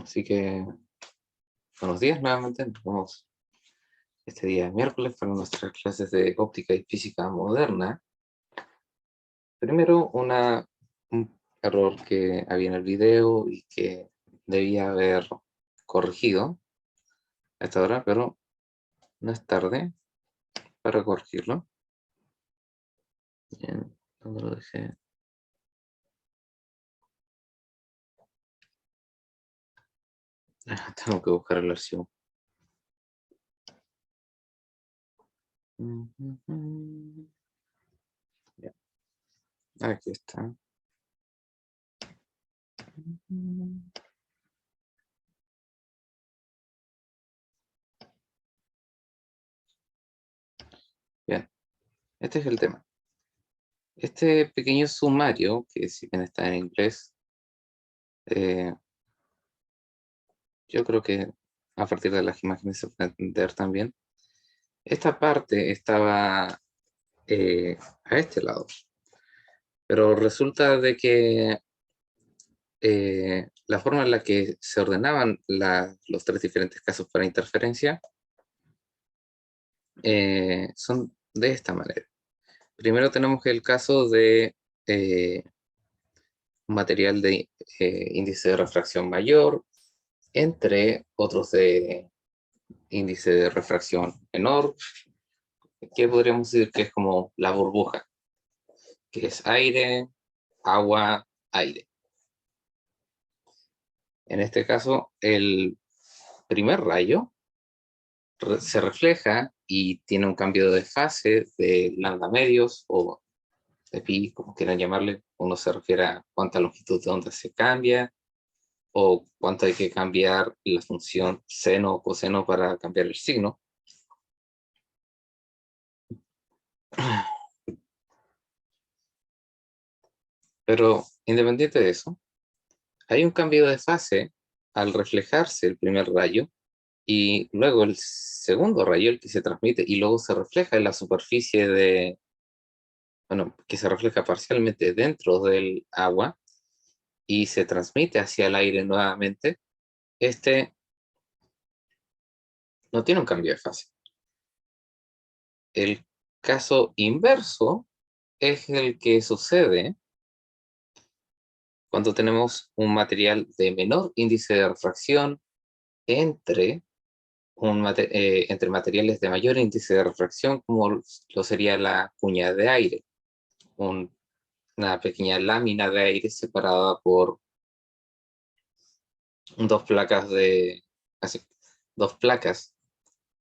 Así que, buenos días nuevamente. Nos vemos este día miércoles para nuestras clases de óptica y física moderna. Primero, un error que había en el video y que debía haber corregido a esta hora, pero no es tarde para corregirlo. Bien, ¿dónde lo dejé? Tengo que buscar el archivo. Ya, aquí está. Bien, este es el tema. Este pequeño sumario, que si bien está en inglés, eh, yo creo que a partir de las imágenes se puede entender también. Esta parte estaba a este lado, pero resulta de que la forma en la que se ordenaban los tres diferentes casos para interferencia son de esta manera. Primero tenemos el caso de un material de índice de refracción mayor, entre otros de índice de refracción menor, que podríamos decir que es como la burbuja, que es aire, agua, aire. En este caso, el primer rayo se refleja y tiene un cambio de fase de lambda medios o de pi, como quieran llamarle. Uno se refiere a cuánta longitud de onda se cambia o cuánto hay que cambiar la función seno o coseno para cambiar el signo. Pero independiente de eso, hay un cambio de fase al reflejarse el primer rayo y luego el segundo rayo, el que se transmite y luego se refleja en la superficie bueno, que se refleja parcialmente dentro del agua y se transmite hacia el aire nuevamente, este no tiene un cambio de fase. El caso inverso es el que sucede cuando tenemos un material de menor índice de refracción entre entre materiales de mayor índice de refracción, como lo sería la cuña de aire, una pequeña lámina de aire separada por dos placas así, dos placas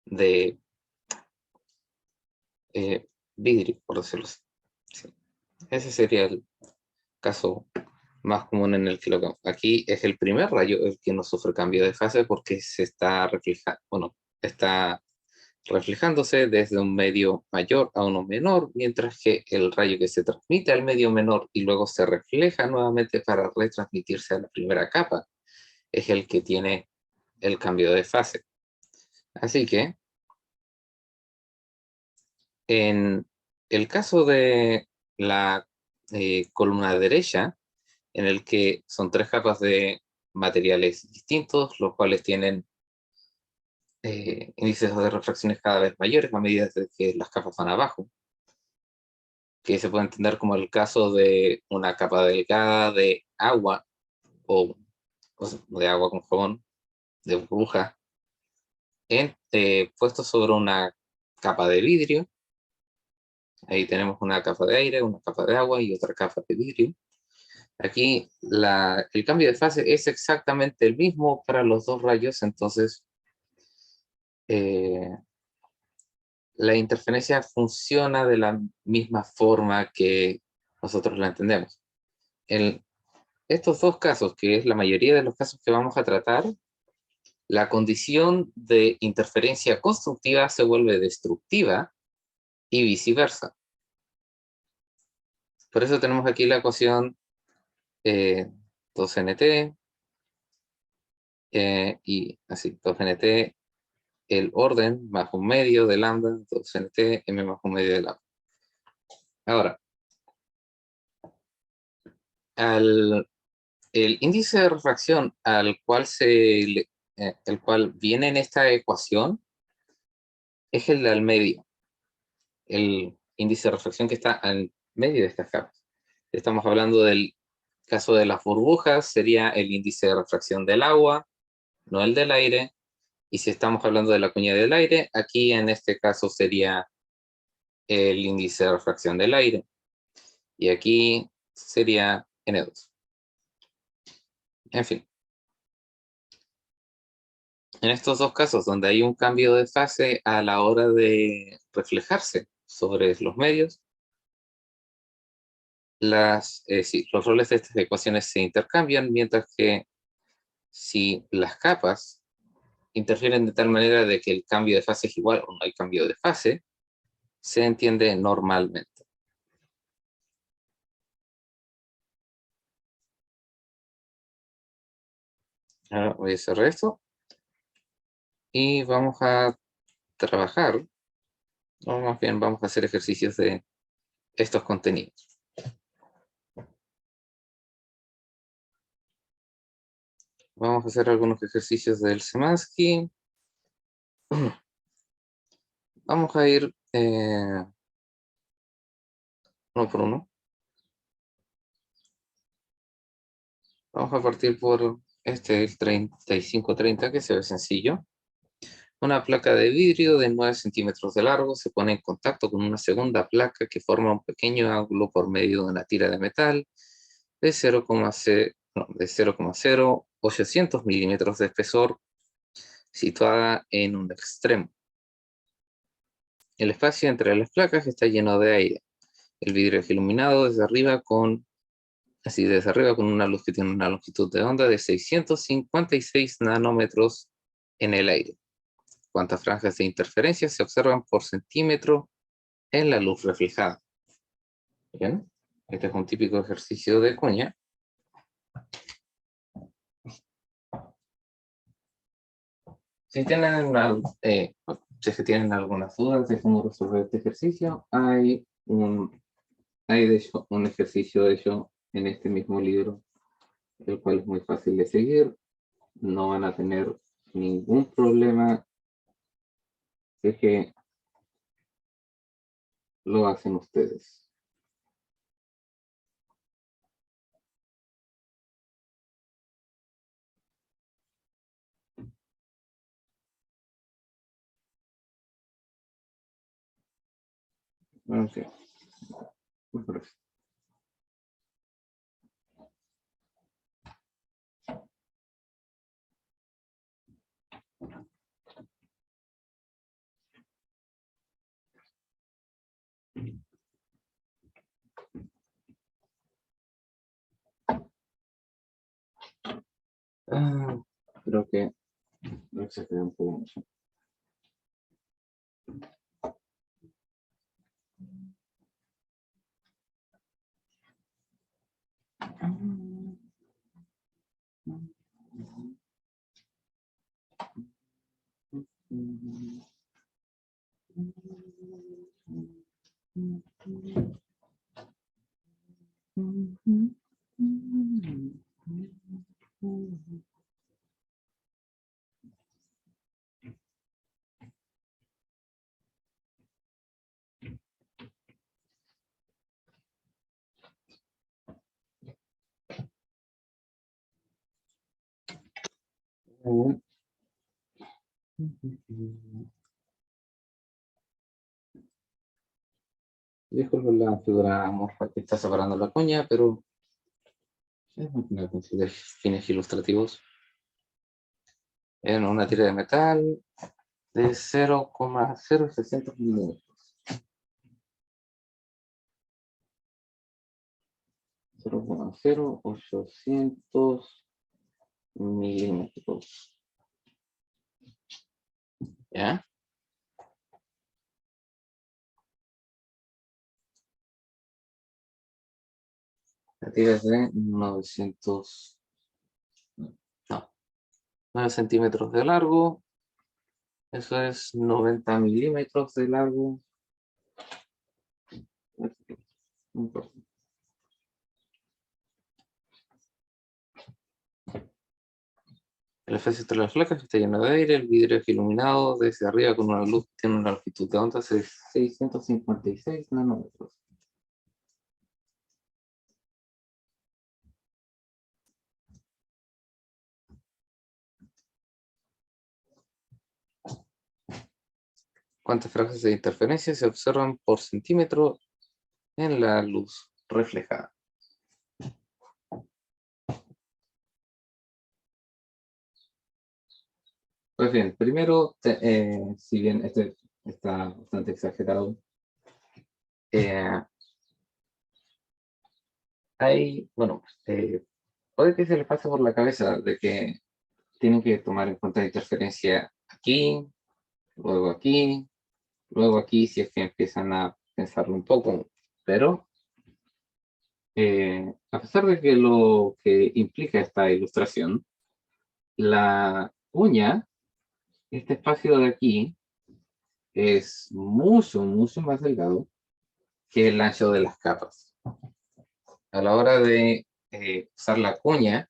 de vidrio, por decirlo así. Sí. Ese sería el caso más común en el que aquí es el primer rayo el que no sufre cambio de fase porque se está está reflejándose desde un medio mayor a uno menor, mientras que el rayo que se transmite al medio menor y luego se refleja nuevamente para retransmitirse a la primera capa es el que tiene el cambio de fase. Así que, en el caso de la columna derecha, en el que son tres capas de materiales distintos, los cuales tienen índices de refracciones cada vez mayores a medida que las capas van abajo, que se puede entender como el caso de una capa delgada de agua o de agua con jabón, de burbuja, puesto sobre una capa de vidrio. Ahí tenemos una capa de aire, una capa de agua y otra capa de vidrio. Aquí el cambio de fase es exactamente el mismo para los dos rayos, entonces eh, la interferencia funciona de la misma forma que nosotros la entendemos. En estos dos casos, que es la mayoría de los casos que vamos a tratar, la condición de interferencia constructiva se vuelve destructiva y viceversa. Por eso tenemos aquí la ecuación 2nt y así, 2nt, el orden más un medio de lambda, 2nt, m más un medio de lambda. Ahora, al el índice de refracción el cual viene en esta ecuación es el de al medio, el índice de refracción que está al medio de estas capas. Estamos hablando del caso de las burbujas, sería el índice de refracción del agua, no el del aire. Y si estamos hablando de la cuña del aire, aquí en este caso sería el índice de refracción del aire. Y aquí sería N2. En fin. En estos dos casos, donde hay un cambio de fase a la hora de reflejarse sobre los medios, sí, los roles de estas ecuaciones se intercambian, mientras que si las capas interfieren de tal manera de que el cambio de fase es igual o no hay cambio de fase, se entiende normalmente. Ahora voy a cerrar esto y vamos a trabajar, o más bien vamos a hacer ejercicios de estos contenidos. Vamos a hacer algunos ejercicios del Szymanski. Vamos a ir uno por uno. Vamos a partir por el 3530, que se ve sencillo. Una placa de vidrio de 9 centímetros de largo se pone en contacto con una segunda placa que forma un pequeño ángulo por medio de una tira de metal de 0,0800 milímetros de espesor, situada en un extremo. El espacio entre las placas está lleno de aire. El vidrio es iluminado desde arriba con una luz que tiene una longitud de onda de 656 nanómetros en el aire. ¿Cuántas franjas de interferencia se observan por centímetro en la luz reflejada? Bien, este es un típico ejercicio de cuña. Si tienen algunas dudas de cómo resolver este ejercicio, hay de hecho un ejercicio hecho en este mismo libro, el cual es muy fácil de seguir. No van a tener ningún problema si es que lo hacen ustedes. Ok. Creo que no exageré un poco mucho. Disculpe la figura amorfa que está separando la cuña, pero es una cuestión de fines ilustrativos. En una tira de metal de 0,0600 milímetros. 0,0800 milímetros. ¿Ya? La tira es de 9 centímetros de largo. Eso es 90 milímetros de largo. No importa. El espacio entre las placas está lleno de aire, el vidrio es iluminado desde arriba con una luz, tiene una longitud de onda de 656 nanómetros. ¿Cuántas fracciones de interferencia se observan por centímetro en la luz reflejada? Pues bien, primero, si bien este está bastante exagerado, eh, bueno, puede que se les pase por la cabeza de que tienen que tomar en cuenta la interferencia aquí, luego aquí, si es que empiezan a pensarlo un poco, pero a pesar de que lo que implica esta ilustración, la uña, este espacio de aquí, es mucho más delgado que el ancho de las capas. A la hora de usar la cuña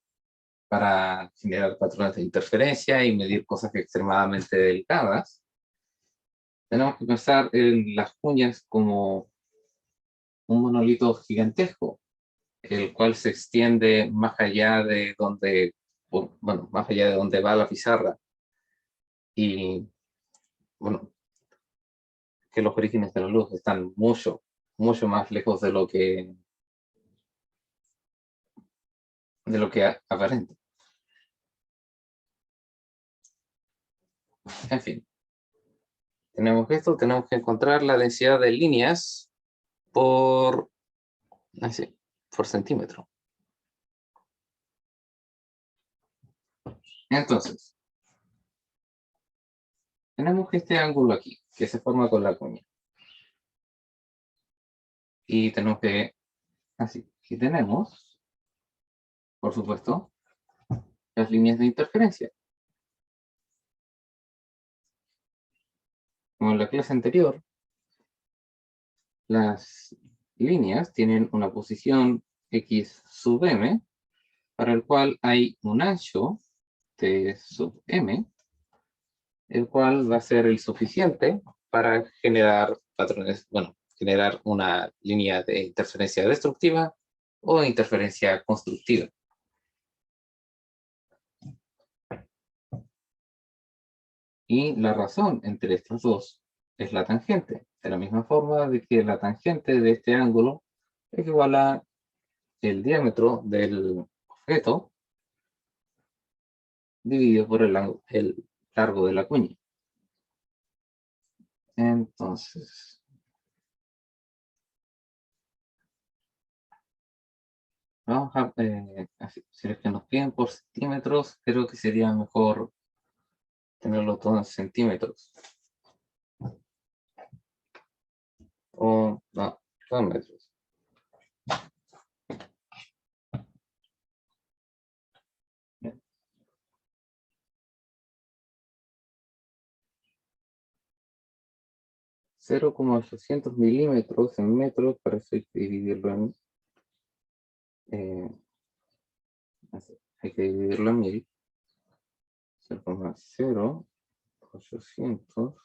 para generar patrones de interferencia y medir cosas extremadamente delicadas, tenemos que pensar en las cuñas como un monolito gigantesco, el cual se extiende más allá de donde, bueno, más allá de donde va la pizarra. Y bueno, que los orígenes de la luz están mucho más lejos de lo que aparenta. En fin, tenemos esto, tenemos que encontrar la densidad de líneas por, así, por centímetro. Entonces, tenemos este ángulo aquí, que se forma con la cuña. Y tenemos que, así, y tenemos, por supuesto, las líneas de interferencia. Como en la clase anterior, las líneas tienen una posición x sub m, para el cual hay un ancho t sub m, el cual va a ser el suficiente para generar patrones, bueno, generar una línea de interferencia destructiva o interferencia constructiva. Y la razón entre estas dos es la tangente, de la misma forma de que la tangente de este ángulo es igual a el diámetro del objeto dividido por el largo de la cuña. Entonces, vamos a, si es que nos piden por centímetros, creo que sería mejor tenerlo todo en centímetros. O, no, todo en metros. Bien. 0,800 milímetros en metros, para eso hay que dividirlo en, hay que dividirlo en 1000. 0,0800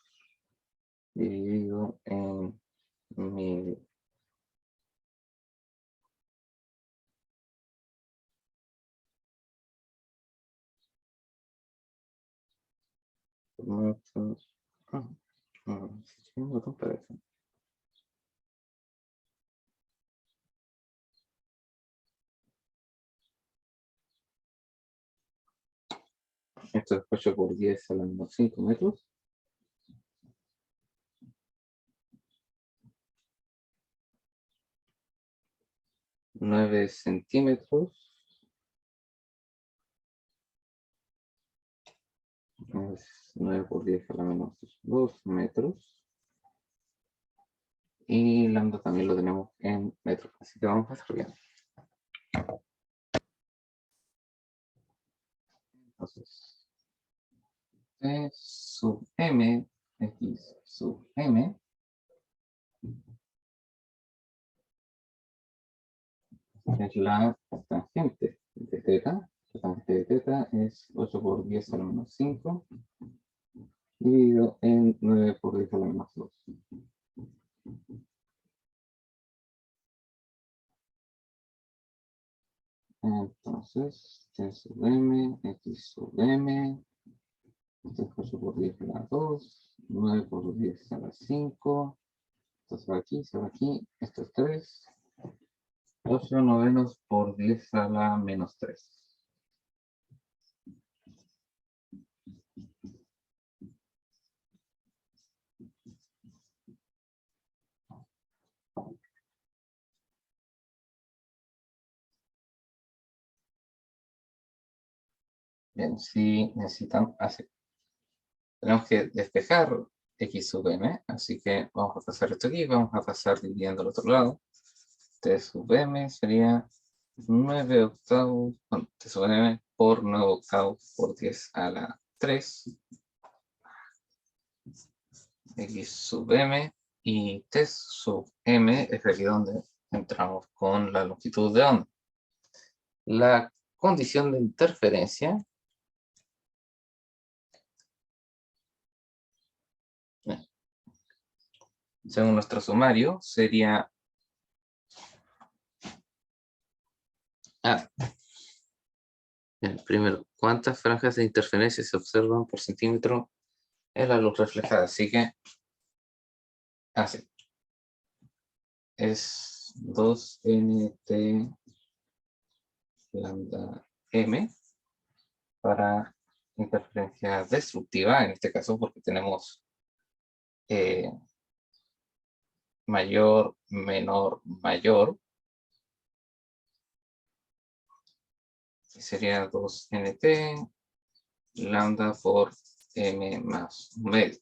dividido en 1000. Sí, un botón para eso. Esto es 8 por 10 a la menos 5 metros. 9 centímetros. Es 9 por 10 a la menos 2 metros. Y lambda también lo tenemos en metros. Así que vamos a hacer bien. Entonces, T sub m, x sub m, es la tangente de θ La tangente de teta es 8 por 10 a la menos 5, dividido en 9 por 10 a la menos 2. Entonces, t sub m, x sub m, esto es 8 por 10 a la 2, 9 por 10 a la 5, esto se va aquí, esto es 3, 8 novenos por 10 a la menos 3. Bien, si necesitan hacer, tenemos que despejar x sub m, así que vamos a pasar esto aquí, vamos a pasar dividiendo al otro lado. T sub m sería 9 octavos, bueno, T sub m por 9 octavos por 10 a la 3, x sub m, y T sub m es aquí donde entramos con la longitud de onda. La condición de interferencia según nuestro sumario, sería... primero, ¿cuántas franjas de interferencia se observan por centímetro en la luz reflejada? Así que, así, es 2nt lambda m para interferencia destructiva, en este caso porque tenemos mayor, menor, mayor, y sería 2nt lambda por m más medio.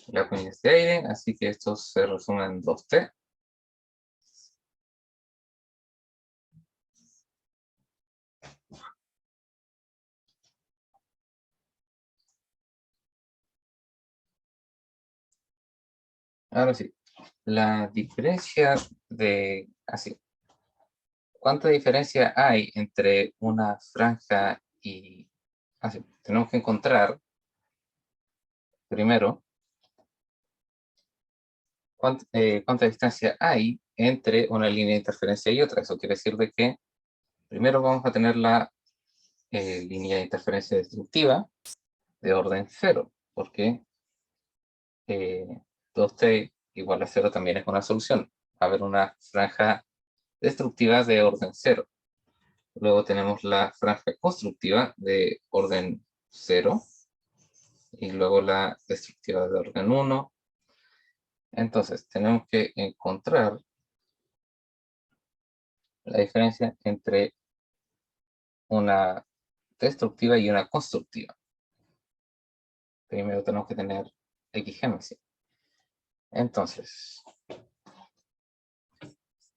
La corriente de aire, así que esto se resume en 2t. Ahora sí, la diferencia de, así, ¿cuánta diferencia hay entre una franja y, así, tenemos que encontrar, primero, cuánta distancia hay entre una línea de interferencia y otra. Eso quiere decir de que primero vamos a tener la línea de interferencia destructiva de orden 0, porque 2t igual a 0 también es una solución. Va a haber una franja destructiva de orden 0. Luego tenemos la franja constructiva de orden 0. Y luego la destructiva de orden 1. Entonces, tenemos que encontrar la diferencia entre una destructiva y una constructiva. Primero tenemos que tener xm. Entonces,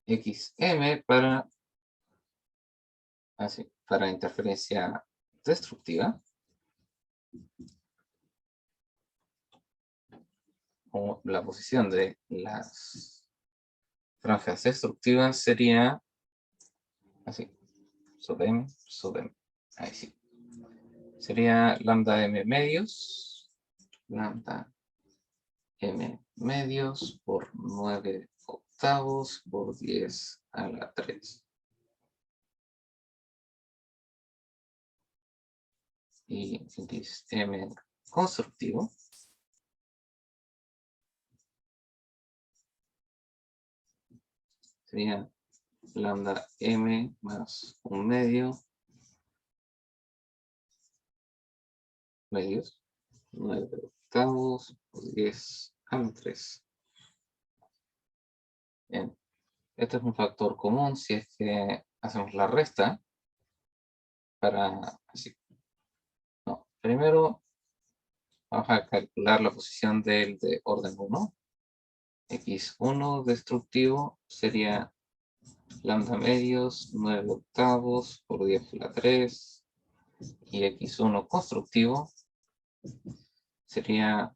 xm para interferencia destructiva, o la posición de las franjas destructivas sería así, sub m, sub m. Ahí sí. Sería lambda m medios, lambda m medios por 9 octavos por 10 a la 3. Y x m constructivo sería lambda m más un medio medios 9 octavos por 10 a la 3. Bien, este es un factor común si es que hacemos la resta para así. No, primero vamos a calcular la posición del de orden 1. x1 destructivo sería lambda medios 9 octavos por 10 a la 3. Y x1 constructivo sería,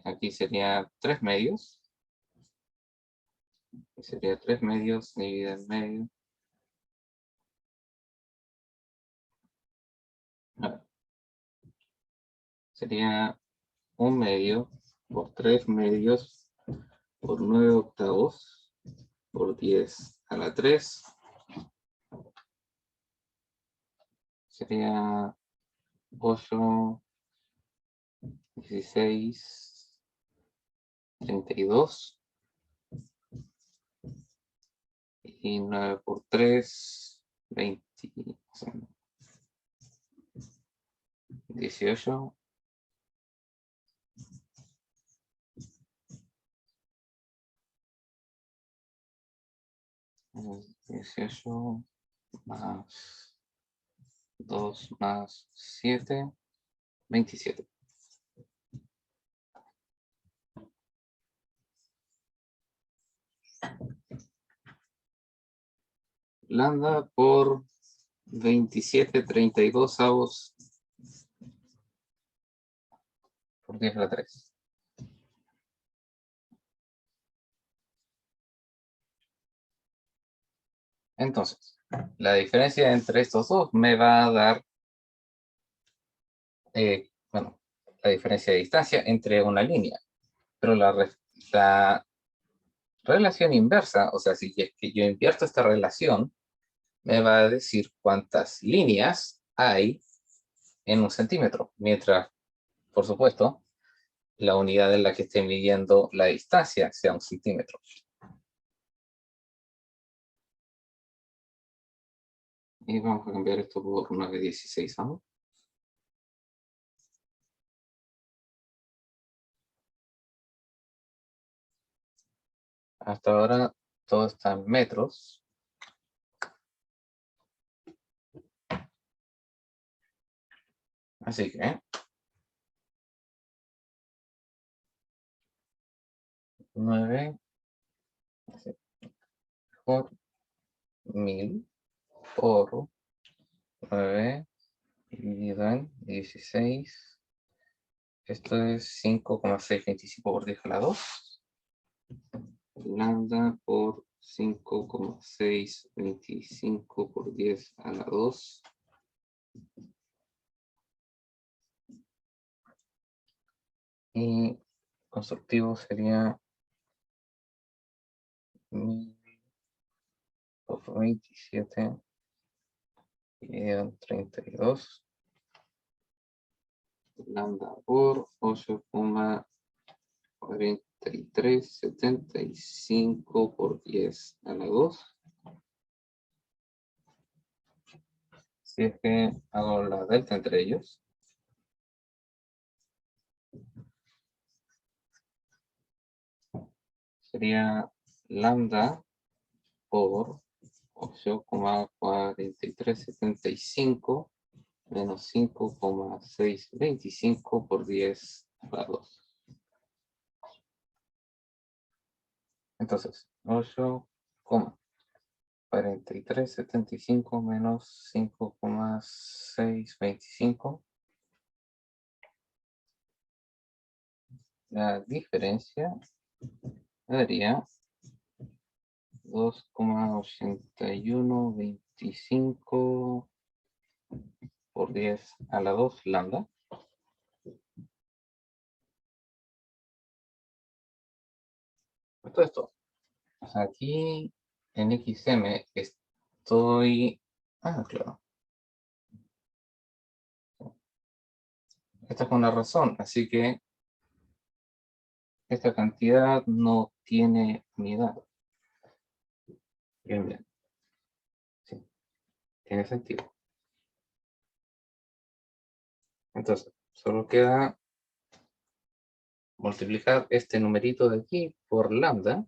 aquí sería 3 medios. Sería 3 medios dividido en medio sería 1/2 por 3 medios por 9 octavos por 10 a la 3. Sería 8, 16, 32. Y 9 por 3, 20, 18. 18 más 2 más 7, 27. Lambda por 27/32 avos por 10 a la 3. Entonces, la diferencia entre estos dos me va a dar, bueno, la diferencia de distancia entre una línea. Pero la relación inversa, o sea, si es que yo invierto esta relación, me va a decir cuántas líneas hay en un centímetro, mientras, por supuesto, la unidad en la que esté midiendo la distancia sea un centímetro. Y vamos a cambiar esto por 9/16, ¿no? Hasta ahora todo está en metros. Así que 9 por 1000 por 9 dividido en 16. Esto es 5,625 por 10 a la 2. Lambda por 5,625 por 10 a la 2. Y constructivo sería 1000 por 27 dividido en 32. Lambda por 8,4375 por 10 a la 2. Si es que hago la delta entre ellos, sería lambda por 8,4375 menos 5,625 por 10 a la 2. Entonces, 8,4375 menos 5,625. La diferencia daría 2,8125 por 10 a la 2 lambda. Todo esto. Aquí en XM estoy... Ah, claro. Esta es una razón, así que esta cantidad no tiene unidad. Bien, bien. Sí, tiene sentido. Entonces, solo queda multiplicar este numerito de aquí por lambda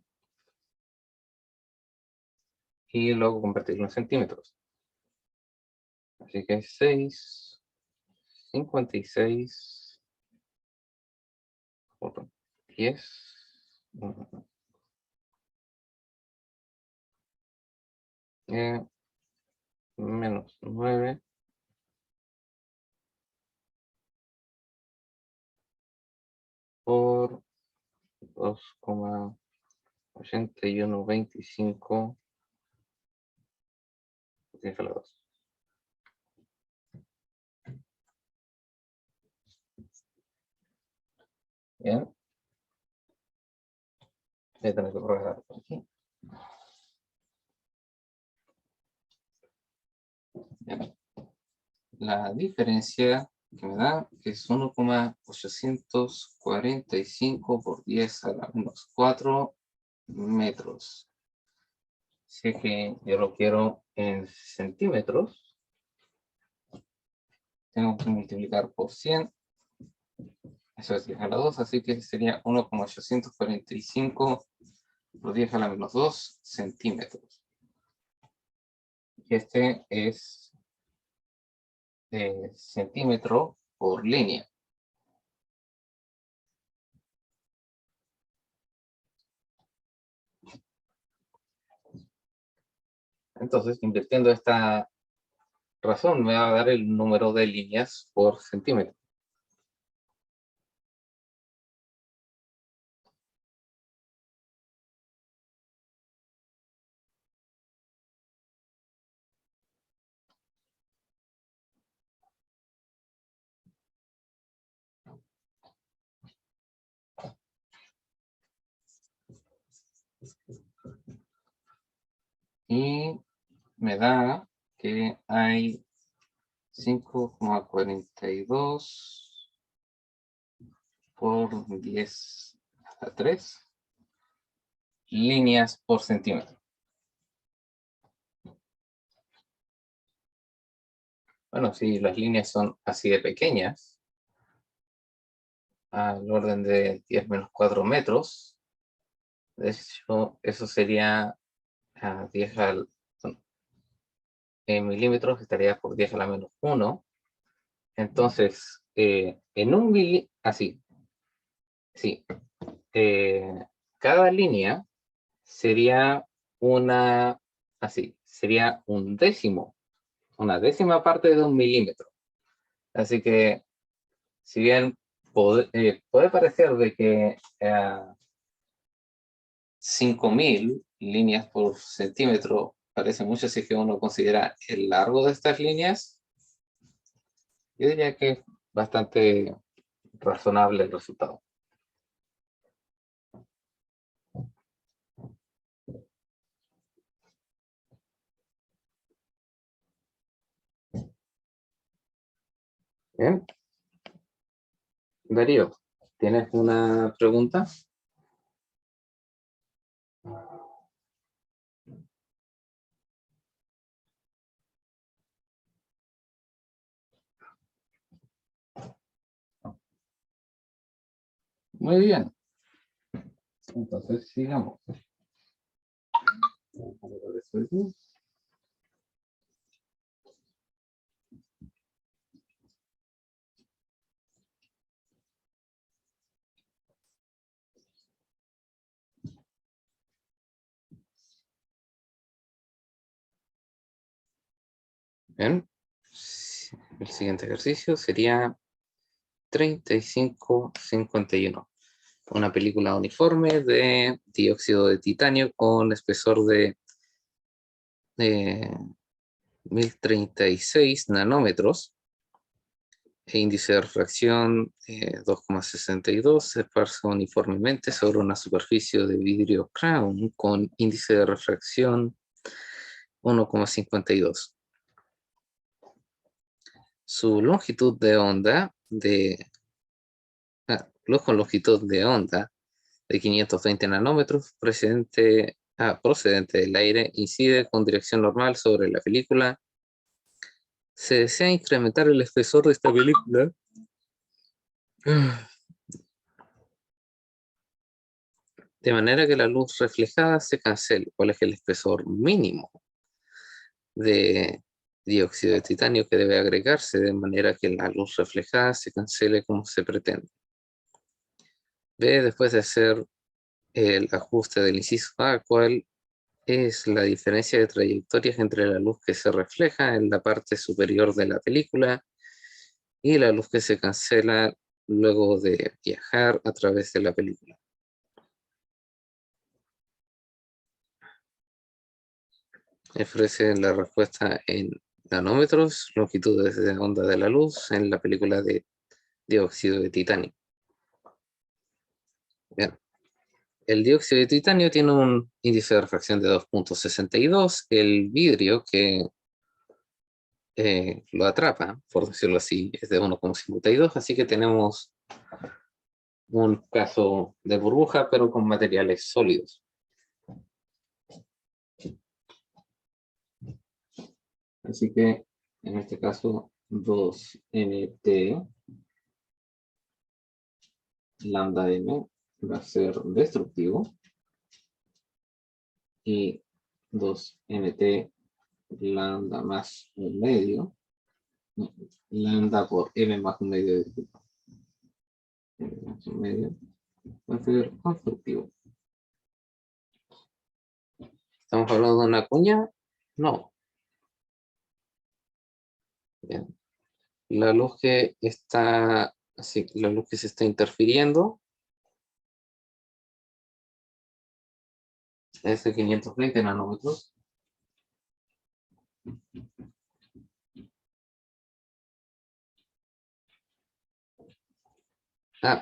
y luego convertirlo en centímetros. Así que 6,56 por 10 menos 9 por 2,8125 por 10 a la 2. Bien. Voy a tener que borrar por aquí. Bien. La diferencia que me da es 1,845 por 10 a la menos 4 metros. Si es que yo lo quiero en centímetros, tengo que multiplicar por 100. Eso es 10 a la 2, así que sería 1,845 por 10 a la menos 2 centímetros. Y este es centímetro por línea. Entonces, invirtiendo esta razón, me va a dar el número de líneas por centímetro. Y me da que hay 5,42 por 10 a la 3 líneas por centímetro. Bueno, si las líneas son así de pequeñas, al orden de 10 menos 4 metros, de hecho, eso sería a 10 al... en milímetros estaría por 10 a la menos 1. Entonces, en un así, sí, cada línea sería sería un décimo, una décima parte de un milímetro. Así que, si bien puede parecer de que 5.000 líneas por centímetro parece mucho si es que uno considera el largo de estas líneas, yo diría que es bastante razonable el resultado. Bien. Darío, ¿tienes una pregunta? Muy bien. Entonces, sigamos. Bien. El siguiente ejercicio sería 3551. Una película uniforme de dióxido de titanio con espesor de 1036 nanómetros e índice de refracción 2,62, se esparce uniformemente sobre una superficie de vidrio crown con índice de refracción 1,52. Su longitud de onda luz con longitud de onda de 520 nanómetros procedente del aire incide con dirección normal sobre la película. Se desea incrementar el espesor de esta película de manera que la luz reflejada se cancele. ¿Cuál es el espesor mínimo de dióxido de titanio que debe agregarse de manera que la luz reflejada se cancele como se pretende? B, después de hacer el ajuste del inciso A, ¿cuál es la diferencia de trayectorias entre la luz que se refleja en la parte superior de la película y la luz que se cancela luego de viajar a través de la película? Ofrece la respuesta en nanómetros, longitudes de onda de la luz en la película de dióxido de titanio. Bien. El dióxido de titanio tiene un índice de refracción de 2,62. El vidrio que lo atrapa, por decirlo así, es de 1,52. Así que tenemos un caso de burbuja, pero con materiales sólidos. Así que en este caso 2nt lambda m va a ser destructivo y 2nt lambda más un medio, lambda por m más un medio, disculpa, m más un medio, va a ser constructivo. ¿Estamos hablando de una cuña? No. Bien. La luz que está, así, la luz que se está interfiriendo es de 520 nanómetros.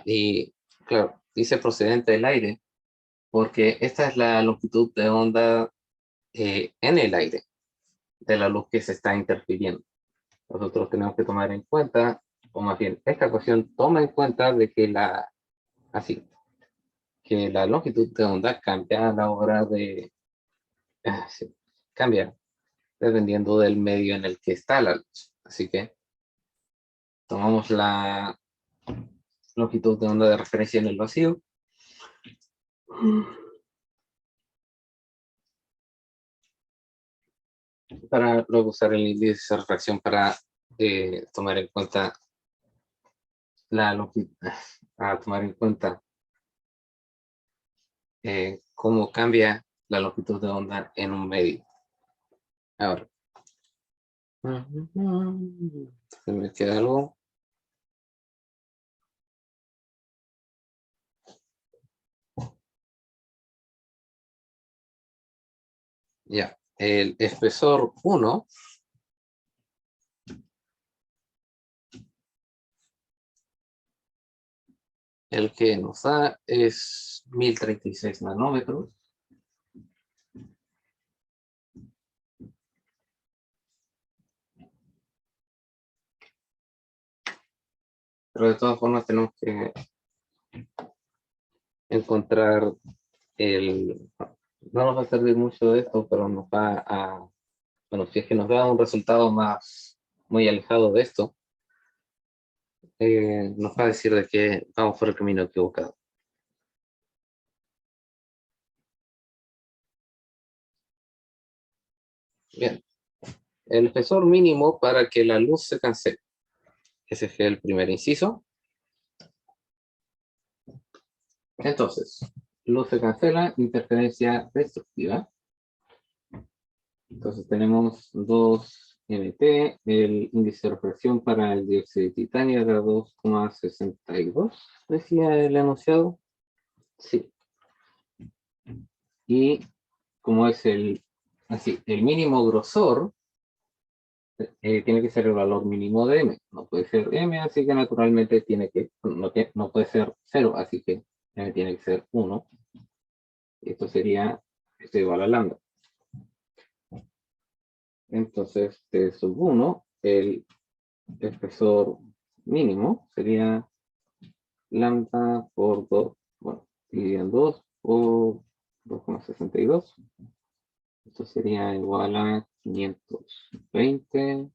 Y claro, dice procedente del aire, porque esta es la longitud de onda en el aire, de la luz que se está interfiriendo. Nosotros tenemos que tomar en cuenta, o más bien, esta ecuación toma en cuenta de que que la longitud de onda cambia a la hora de, sí, cambia dependiendo del medio en el que está la luz. Así que tomamos la longitud de onda de referencia en el vacío. Para luego usar el índice de refracción para tomar en cuenta la longitud, a tomar en cuenta cómo cambia la longitud de onda en un medio. Ahora, se me queda algo. Ya, el espesor 1 el que nos da es 1036 nanómetros. Pero de todas formas tenemos que encontrar el... No nos va a servir mucho de esto, pero nos va a... Bueno, si es que nos da un resultado más muy alejado de esto, nos va a decir de que vamos por el camino equivocado. Bien, el espesor mínimo para que la luz se cancele. Ese es el primer inciso. Entonces, luz se cancela, interferencia destructiva. Entonces tenemos 2nt, el índice de refracción para el dióxido de titanio era 2,62, decía el enunciado. Sí. Y como es el mínimo grosor, tiene que ser el valor mínimo de m. No puede ser m, así que naturalmente no puede ser 0, así que m tiene que ser 1. Esto sería, esto igual a lambda. Entonces, T sub 1, el espesor mínimo sería lambda por 2, bueno, dividido en 2 por 2,62. Esto sería igual a 520.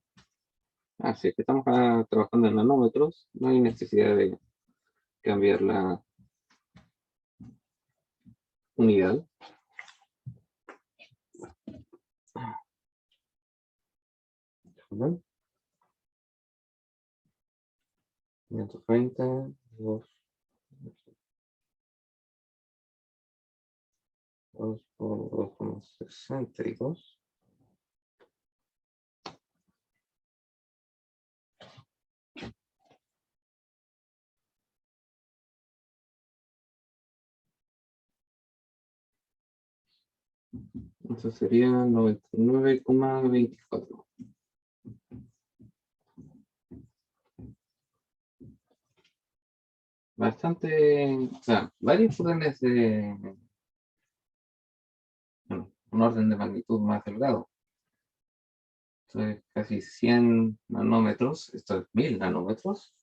Así que estamos trabajando en nanómetros, no hay necesidad de cambiar la unidad. ¿Vale? 520, 2 por 2,62. Eso sería 99,24. bastante, o sea, varios órdenes de, bueno, un orden de magnitud más delgado. Esto es casi 100 nanómetros, esto es 1000 nanómetros.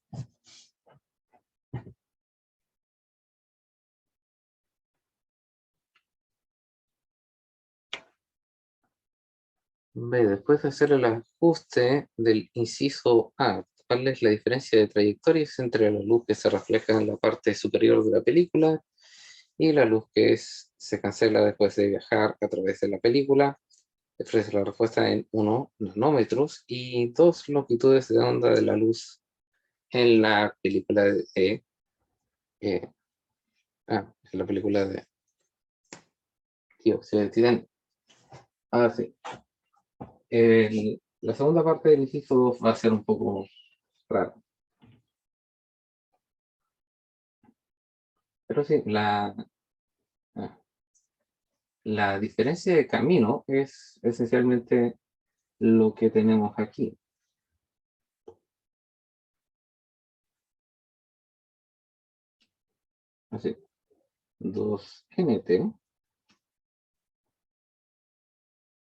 B, después de hacer el ajuste del inciso A, ¿cuál es la diferencia de trayectorias entre la luz que se refleja en la parte superior de la película y la luz que se cancela después de viajar a través de la película? Ofrece la respuesta en 1 nanómetros y 2 longitudes de onda de la luz en la película de eh, en la película de dióxido de titanio. Ahora sí, la segunda parte del inciso 2 va a ser un poco raro. Pero sí, ah, la diferencia de camino es esencialmente lo que tenemos aquí. Así, 2nt.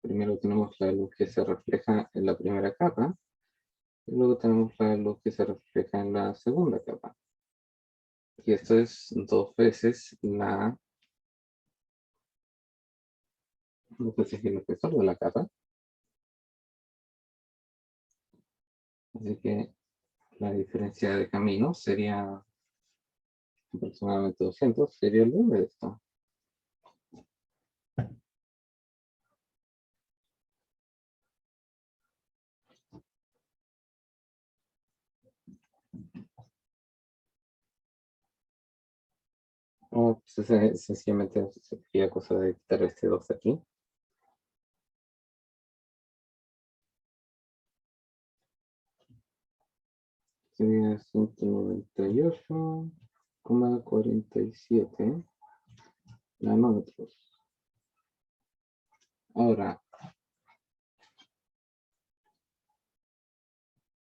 Primero tenemos la luz que se refleja en la primera capa, y luego tenemos la luz que se refleja en la segunda capa. Y esto es 2 veces el espesor de la capa. Así que la diferencia de camino sería aproximadamente 200, sería el doble de esto. O sencillamente sería cosa de quitar este 2 aquí. Sería 198,47 nanómetros. Ahora,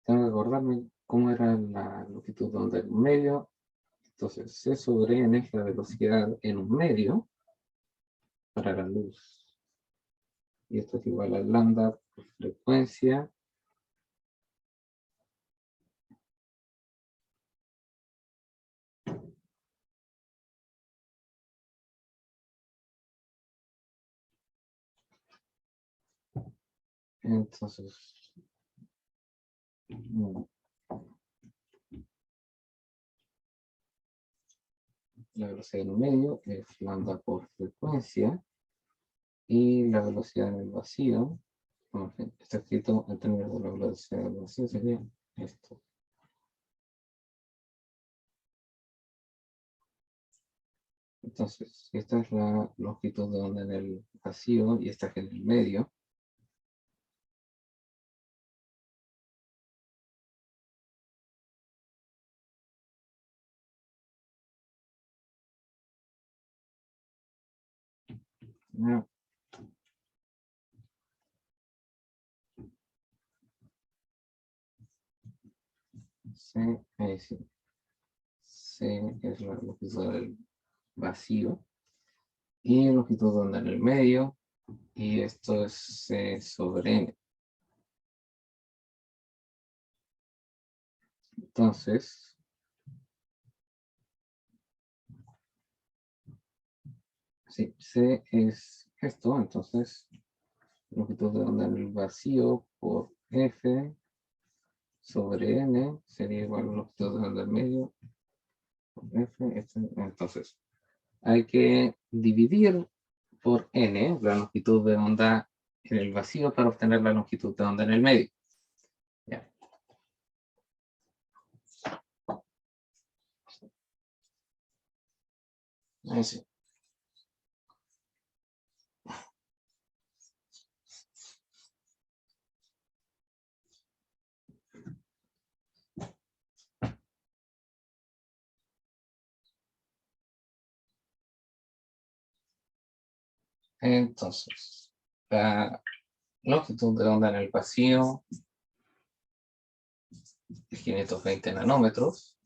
tengo que acordarme cómo era la longitud de onda en un medio. Entonces, C sobre N es la velocidad en un medio para la luz. Y esto es igual a lambda por frecuencia. Entonces, la velocidad en un medio es lambda por frecuencia. Y la velocidad en el vacío, bueno, está escrito en términos de la velocidad del vacío, sería esto. Entonces, esta es la longitud de onda en el vacío y esta es en el medio. ¿No? C, sí. C es la longitud del vacío y la longitud de onda en el medio, y esto es C sobre N. Entonces, sí, C es esto, entonces longitud de onda en el vacío por F sobre N sería igual a longitud de onda en medio por F. Entonces, hay que dividir por N la longitud de onda en el vacío para obtener la longitud de onda en el medio. Ya. Ahí sí. Entonces, la longitud de onda en el vacío es 520 nanómetros.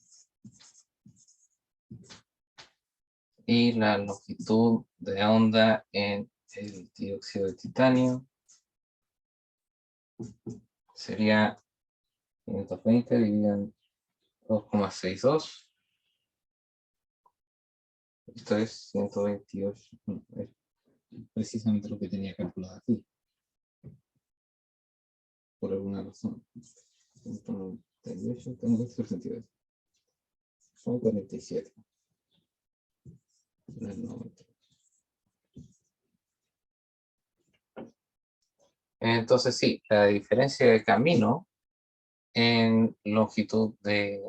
Y la longitud de onda en el dióxido de titanio sería 520 dividido en 2,62. Esto es 128. Es precisamente lo que tenía calculado aquí, por alguna razón. 198, tengo que hacer sentido. Son 47. Entonces sí, la diferencia de camino en longitud de...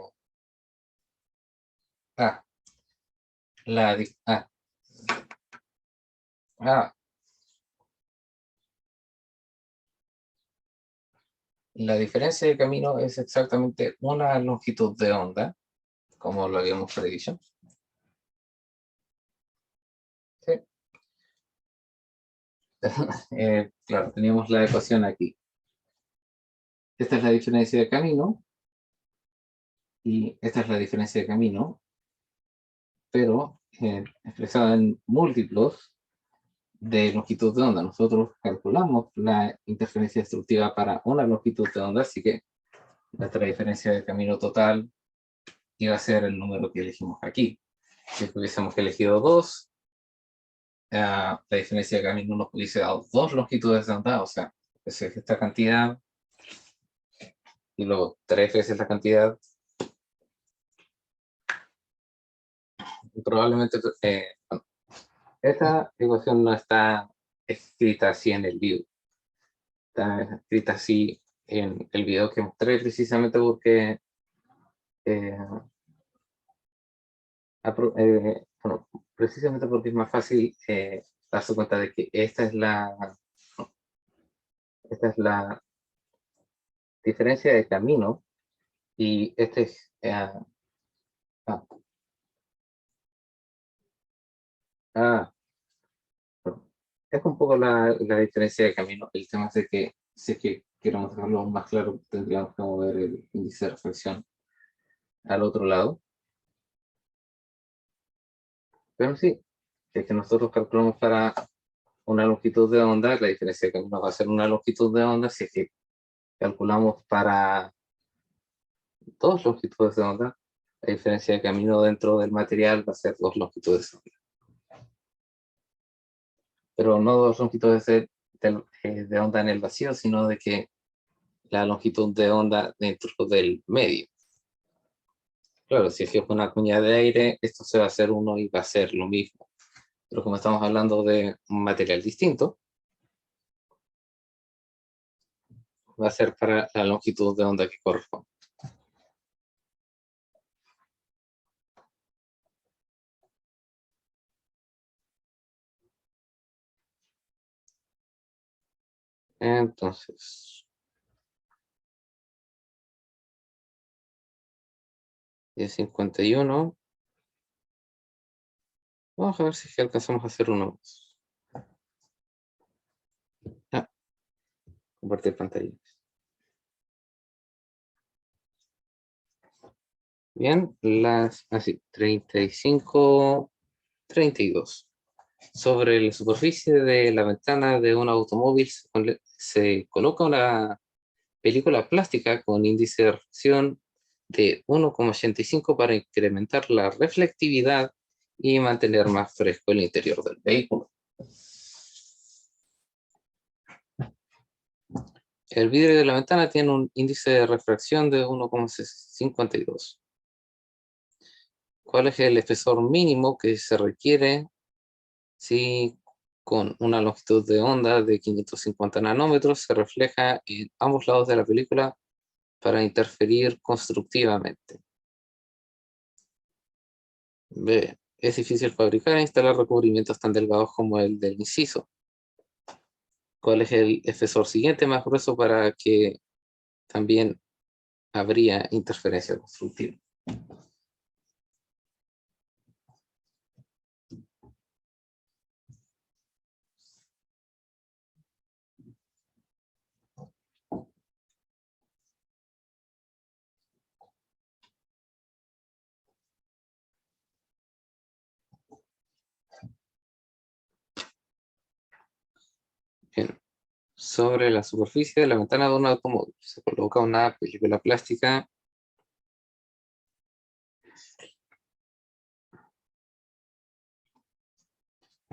Ah, la, di- ah, ah, la diferencia de camino es exactamente una longitud de onda, como lo habíamos predicho. ¿Sí? Claro, teníamos la ecuación aquí. Esta es la diferencia de camino y esta es la diferencia de camino, pero expresada en múltiplos de longitud de onda. Nosotros calculamos la interferencia destructiva para una longitud de onda, así que nuestra diferencia de camino total iba a ser el número que elegimos aquí. Si hubiésemos elegido 2, la diferencia de camino nos hubiese dado 2 longitudes de onda, o sea, es esta cantidad y luego 3 veces la cantidad. Y probablemente bueno, esta ecuación no está escrita así en el video, está escrita así en el video que mostré precisamente porque eh, bueno, precisamente porque es más fácil darse cuenta de que esta es la diferencia de camino y este es ah, ah, perdón. Es un poco la diferencia de camino. El tema es de que si es que queremos dejarlo aún más claro, tendríamos que mover el índice de reflexión al otro lado. Pero sí, si es que nosotros calculamos para una longitud de onda, la diferencia de camino va a ser una longitud de onda. Si es que calculamos para dos longitudes de onda, la diferencia de camino dentro del material va a ser dos longitudes de onda. Pero no dos longitudes de onda en el vacío, sino de que la longitud de onda dentro del medio. Claro, si es que es una cuña de aire, esto se va a hacer uno y va a ser lo mismo. Pero como estamos hablando de un material distinto, va a ser para la longitud de onda que corresponde. Entonces, 1051. Vamos a ver si es que alcanzamos a hacer uno más. Ah, compartir pantalla. Bien, así, 35, 32. Sobre la superficie de la ventana de un automóvil se coloca una película plástica con índice de reflexión de 1,85 para incrementar la reflectividad y mantener más fresco el interior del vehículo. El vidrio de la ventana tiene un índice de refracción de 1,52. ¿Cuál es el espesor mínimo que se requiere si con una longitud de onda de 550 nanómetros se refleja en ambos lados de la película para interferir constructivamente? B. Es difícil fabricar e instalar recubrimientos tan delgados como el del inciso. ¿Cuál es el espesor siguiente más grueso para que también habría interferencia constructiva? Sobre la superficie de la ventana de un automóvil se coloca una película plástica.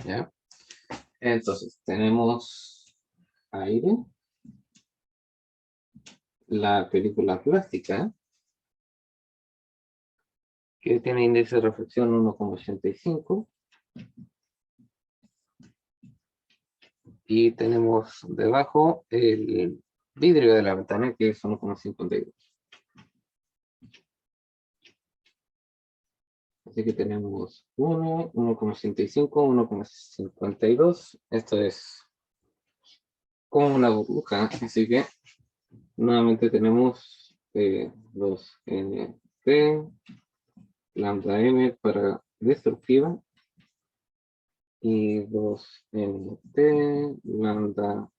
¿Ya? Entonces, tenemos aire, la película plástica, que tiene índice de reflexión 1,85, y tenemos debajo el vidrio de la ventana, que es 1,52. Así que tenemos 1, 1,65, 1,52. Esto es como una burbuja, así que nuevamente tenemos 2nt, lambda m para destructiva, y 2nt, lambda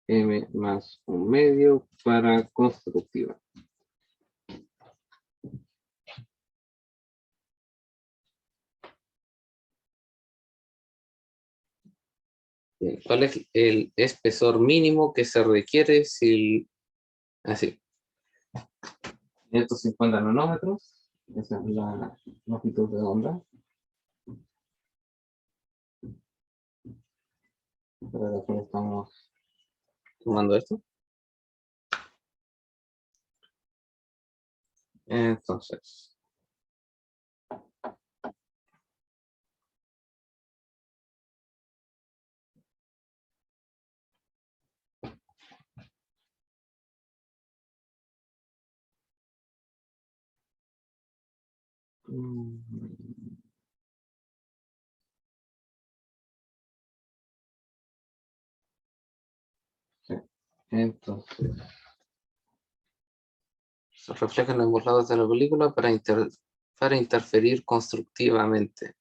m más un medio para constructiva. Bien, ¿cuál es el espesor mínimo que se requiere si así? 550 nanómetros, esa es la longitud de onda. Para la cual estamos tomando esto. Entonces, sí. Entonces, se reflejan en los lados de la película para interferir constructivamente.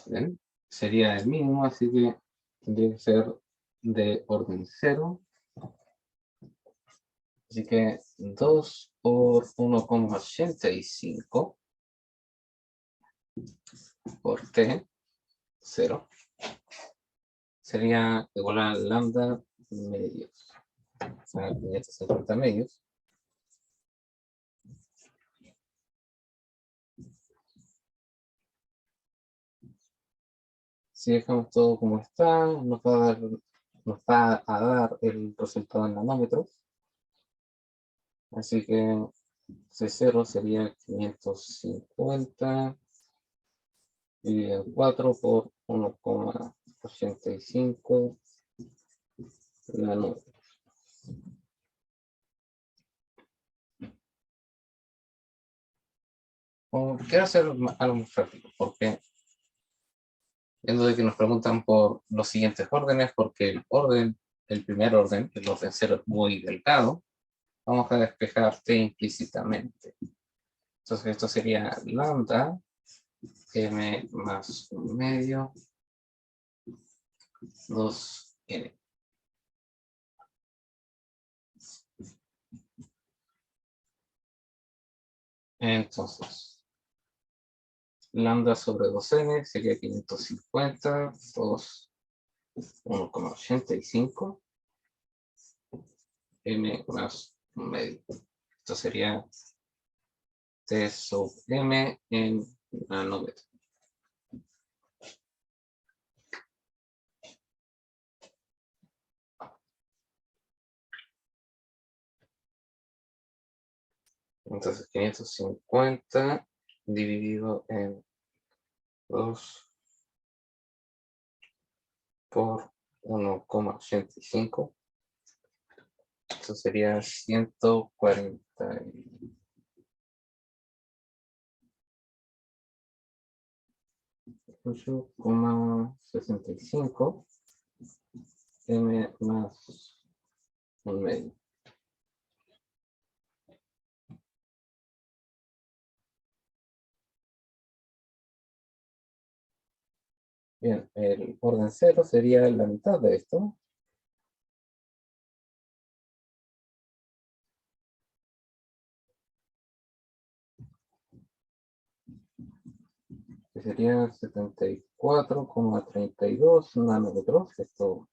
¿Bien? Sería el mínimo, así que tendría que ser de orden 0. Así que 2 por 1,85 por t, 0, sería igual a lambda medios. O sea, 550 medios. Si dejamos todo como está, nos va a dar el resultado en nanómetros. Así que C0 sería 550 dividido en 4 por 1,85 nanómetros. Quiero hacer algo más práctico, porque viendo de que nos preguntan por los siguientes órdenes, porque el primer orden, el orden 0 es muy delgado, vamos a despejar t implícitamente. Entonces esto sería lambda m más un medio 2n. Entonces, lambda sobre 2n sería 550, 1,85, m más un medio. Esto sería t sub m en nanómetro. Entonces, 550 dividido en 2 por 1,85. Eso sería 148,65 m más un medio. Bien, el orden 0 sería la mitad de esto. que sería 74,32 nanómetros. Esto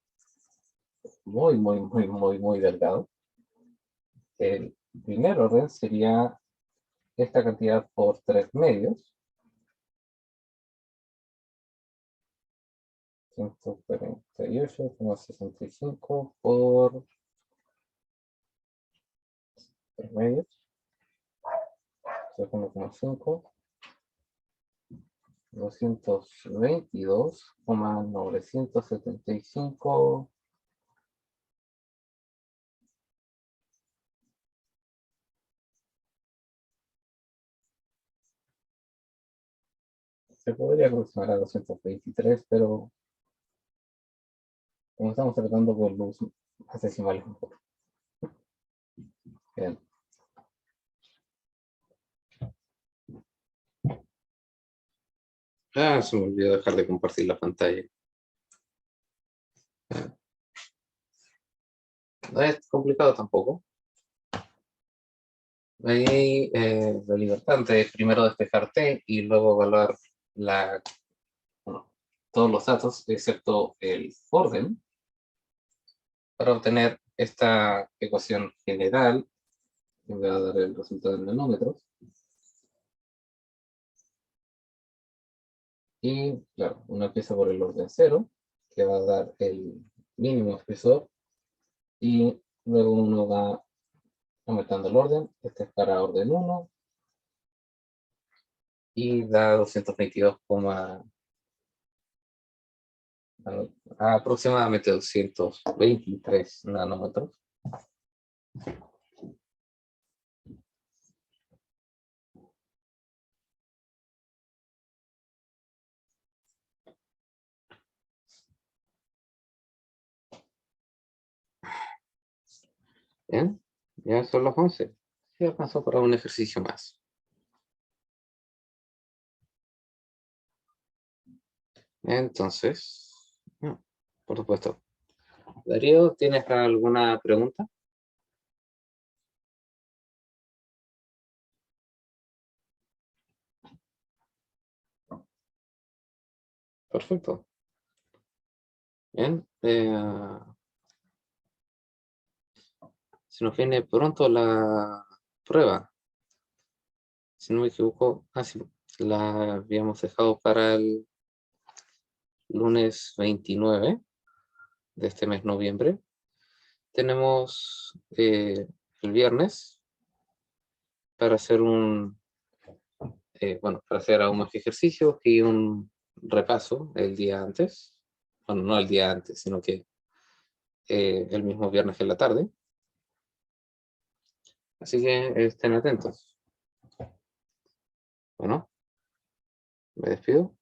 es muy delgado. El primer orden sería esta cantidad por 3 medios. 148,65 por 3 medios. 1,5. 222,975 se podría aproximar a 223, pero como estamos tratando con luz más decimales mejor. Bien. Se me olvidó dejar de compartir la pantalla. No es complicado tampoco. Ahí la libertad de primero despejar T y luego evaluar todos los datos, excepto el orden, para obtener esta ecuación general, que me va a dar el resultado en nanómetros. Y claro, uno empieza por el orden 0, que va a dar el mínimo espesor, y luego uno va aumentando el orden. Este es para orden 1, y da 222, aproximadamente 223 nanómetros. Bien, ya son las 11. Sí, alcanzó para un ejercicio más. Entonces, por supuesto. Darío, ¿tienes alguna pregunta? Perfecto. Bien. Se nos viene pronto la prueba. Si no me equivoco, sí, la habíamos dejado para el lunes 29 de este mes, noviembre. Tenemos el viernes para hacer para hacer aún más ejercicios y un repaso el día antes. Bueno, no el día antes, sino que el mismo viernes en la tarde. Así que estén atentos. Bueno, me despido.